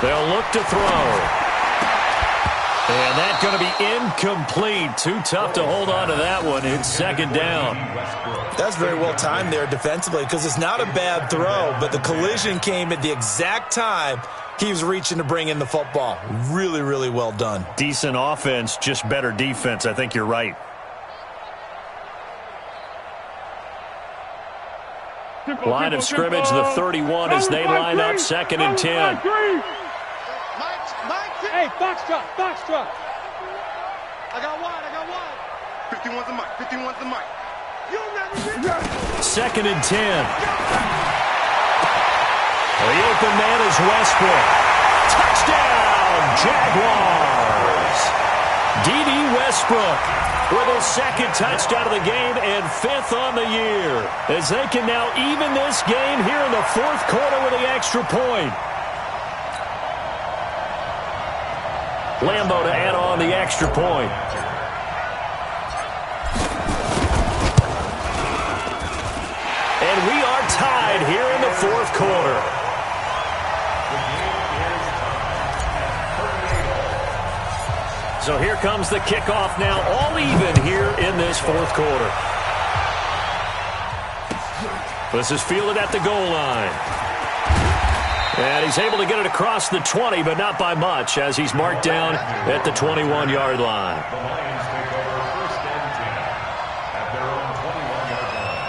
They'll look to throw. And that's going to be incomplete. Too tough to hold on to that one. It's second down. That's very well timed there defensively because it's not a bad throw, but the collision came at the exact time he was reaching to bring in the football. Really, really well done. Decent offense, just better defense. I think you're right. Line of scrimmage, the 31 as they line up second and 10. Hey, Foxtrot. I got wide. 51's the mic. 51's the mic. Second and 10. The open man is Westbrook. Touchdown, Jaguars. D.D. Westbrook with his second touchdown of the game and 5th on the year, as they can now even this game here in the 4th quarter with the extra point. Lambo to add on the extra point. And we are tied here in the 4th quarter. So here comes the kickoff now, all even here in this 4th quarter. This is fielded at the goal line. And he's able to get it across the 20, but not by much, as he's marked down at the 21-yard line. The Lions take over first and 10 at their own 21-yard line.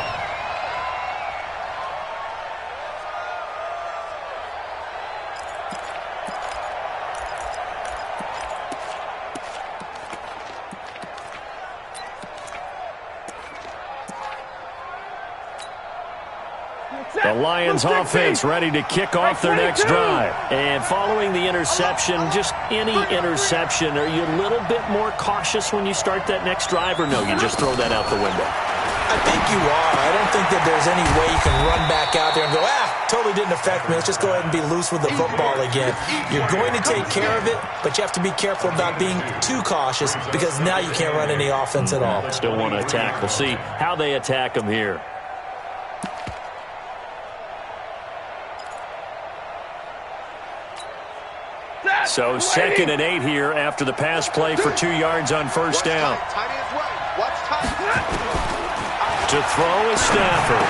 The Lions offense ready to kick off their next drive. And following the interception, just any interception, are you a little bit more cautious when you start that next drive, or no, you just throw that out the window? I think you are. I don't think that there's any way you can run back out there and go, totally didn't affect me. Let's just go ahead and be loose with the football again. You're going to take care of it, but you have to be careful about being too cautious because now you can't run any offense at all. Still want to attack. We'll see how they attack them here. So 2nd and 8 here after the pass play for 2 yards on first down. To throw is Stafford.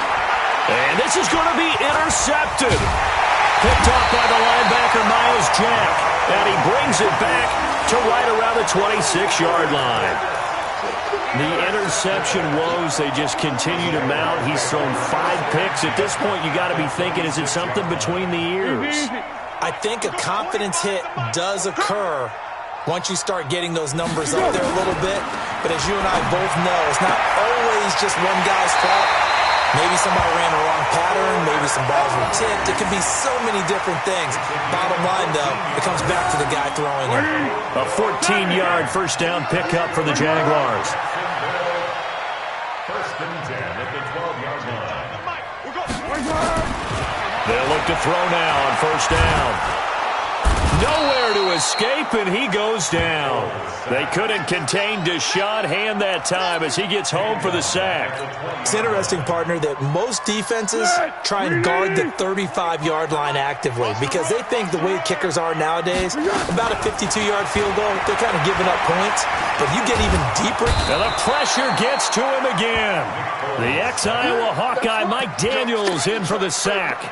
And this is going to be intercepted. Picked off by the linebacker, Miles Jack. And he brings it back to right around the 26-yard line. The interception woes, they just continue to mount. He's thrown 5 picks. At this point, you got to be thinking, is it something between the ears? I think a confidence hit does occur once you start getting those numbers up there a little bit. But as you and I both know, it's not always just one guy's fault. Maybe somebody ran the wrong pattern. Maybe some balls were tipped. It could be so many different things. Bottom line, though, it comes back to the guy throwing it. A 14-yard first down pickup for the Jaguars. First and 10 at the 12-yard line. They'll look to throw now on first down. Nowhere to escape, and he goes down. They couldn't contain Deshaun Hand that time as he gets home for the sack. It's interesting, partner, that most defenses try and guard the 35-yard line actively because they think the way kickers are nowadays, about a 52-yard field goal, they're kind of giving up points. But you get even deeper. And the pressure gets to him again. The ex-Iowa Hawkeye Mike Daniels in for the sack.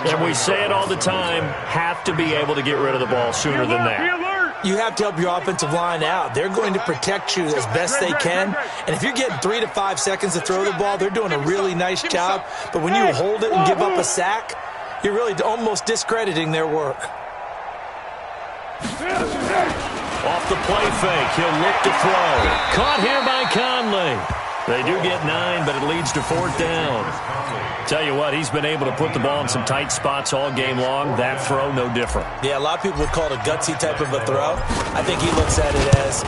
And we say it all the time, have to be able to get rid of the ball sooner than that. You have to help your offensive line out. They're going to protect you as best they can. And if you're getting 3 to 5 seconds to throw the ball, they're doing a really nice job. But when you hold it and give up a sack, you're really almost discrediting their work. Off the play fake, he'll look to throw. Caught here by Conley. They do get 9, but it leads to 4th down. Tell you what, he's been able to put the ball in some tight spots all game long. That throw, no different. Yeah, a lot of people would call it a gutsy type of a throw. I think he looks at it as,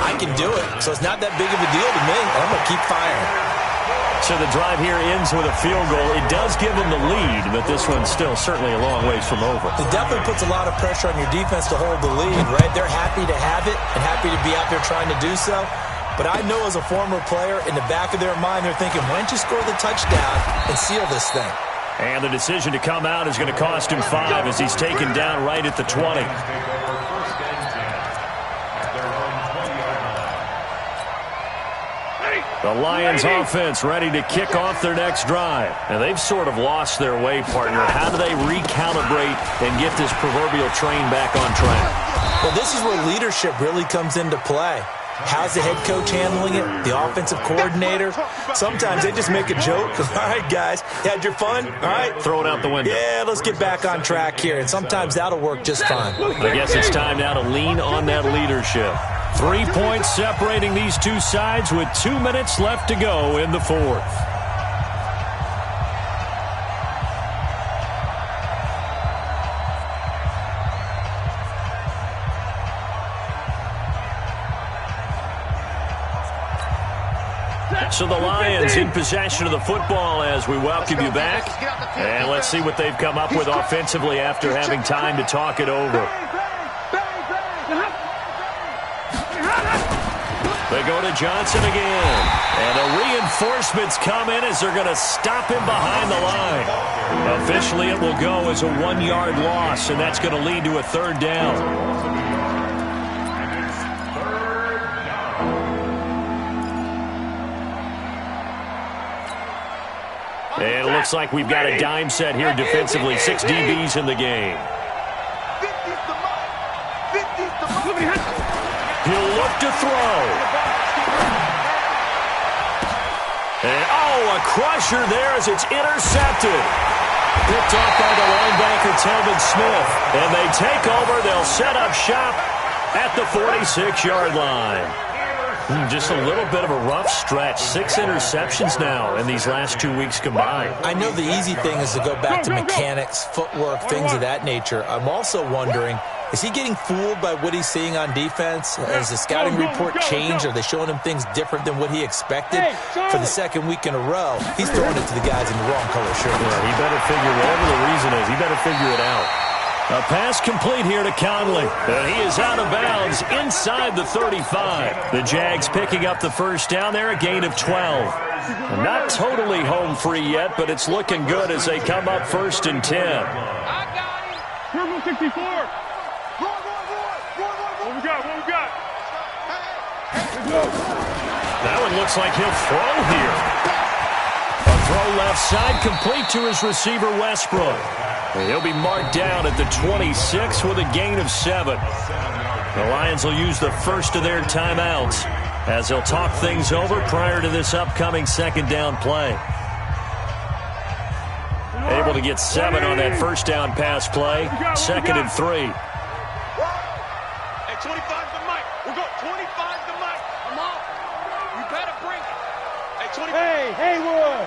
I can do it, so it's not that big of a deal to me, and I'm going to keep firing. So the drive here ends with a field goal. It does give them the lead, but this one's still certainly a long ways from over. It definitely puts a lot of pressure on your defense to hold the lead, right? They're happy to have it and happy to be out there trying to do so. But I know as a former player, in the back of their mind, they're thinking, why don't you score the touchdown and seal this thing? And the decision to come out is going to cost him 5 as he's taken down right at the 20. The Lions offense ready to kick off their next drive. And they've sort of lost their way, partner. How do they recalibrate and get this proverbial train back on track? Well, this is where leadership really comes into play. How's the head coach handling it? The offensive coordinator? Sometimes they just make a joke. All right, guys, had your fun? All right. Throw it out the window. Yeah, let's get back on track here. And sometimes that'll work just fine. I guess it's time now to lean on that leadership. 3 points separating these two sides with 2 minutes left to go in the fourth. So the Lions in possession of the football as we welcome you back. And let's see what they've come up with offensively after having time to talk it over. They go to Johnson again. And the reinforcements come in as they're going to stop him behind the line. Officially, it will go as a 1-yard loss, and that's going to lead to a third down. And it looks like we've got a dime set here defensively. 6 DBs in the game. He'll look to throw. And, a crusher there as it's intercepted. Picked off by the linebacker, Telvin Smith. And they take over. They'll set up shop at the 46-yard line. Just a little bit of a rough stretch. 6 interceptions now in these last 2 weeks combined. I know the easy thing is to go back to mechanics, footwork, things of that nature. I'm also wondering, is he getting fooled by what he's seeing on defense? Has the scouting report changed? Are they showing him things different than what he expected? For the second week in a row, he's throwing it to the guys in the wrong color shirt. Yeah, he better figure, whatever the reason is, he better figure it out. A pass complete here to Conley. And he is out of bounds inside the 35. The Jags picking up the first down there, a gain of 12. Not totally home free yet, but it's looking good as they come up 1st and 10. I got him. 64. What we got? That one looks like he'll throw here. A throw left side complete to his receiver, Westbrook. He'll be marked down at the 26 with a gain of 7. The Lions will use the first of their timeouts as they'll talk things over prior to this upcoming second down play. Able to get 7 on that first down pass play. 2nd and 3. Hey, 25 the mic. We'll go 25 the mic. I'm off. You better bring it. Hey, 25. Hey, Haywood.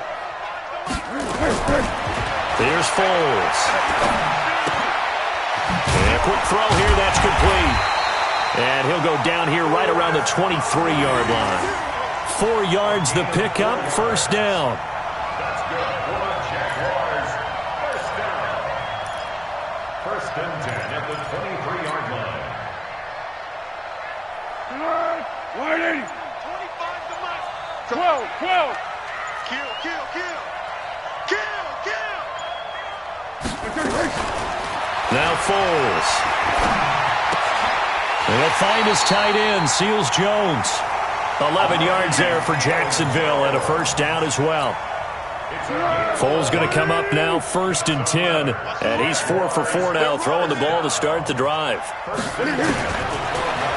Here's Foles. And a quick throw here, that's complete. And he'll go down here right around the 23-yard line. 4 yards the pickup, first down. That's good for the Jaguars. First down. 1st and 10 at the 23-yard line. 180. 25 the mic. 12. Kill. Now Foles. They'll find his tight end, Seals Jones. 11 yards there for Jacksonville and a first down as well. Foles going to come up now 1st and 10, and he's 4 for 4 now, throwing the ball to start the drive.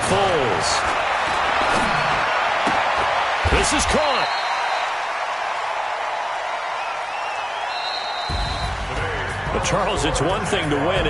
Foles. This is caught. But Charles, it's one thing to win.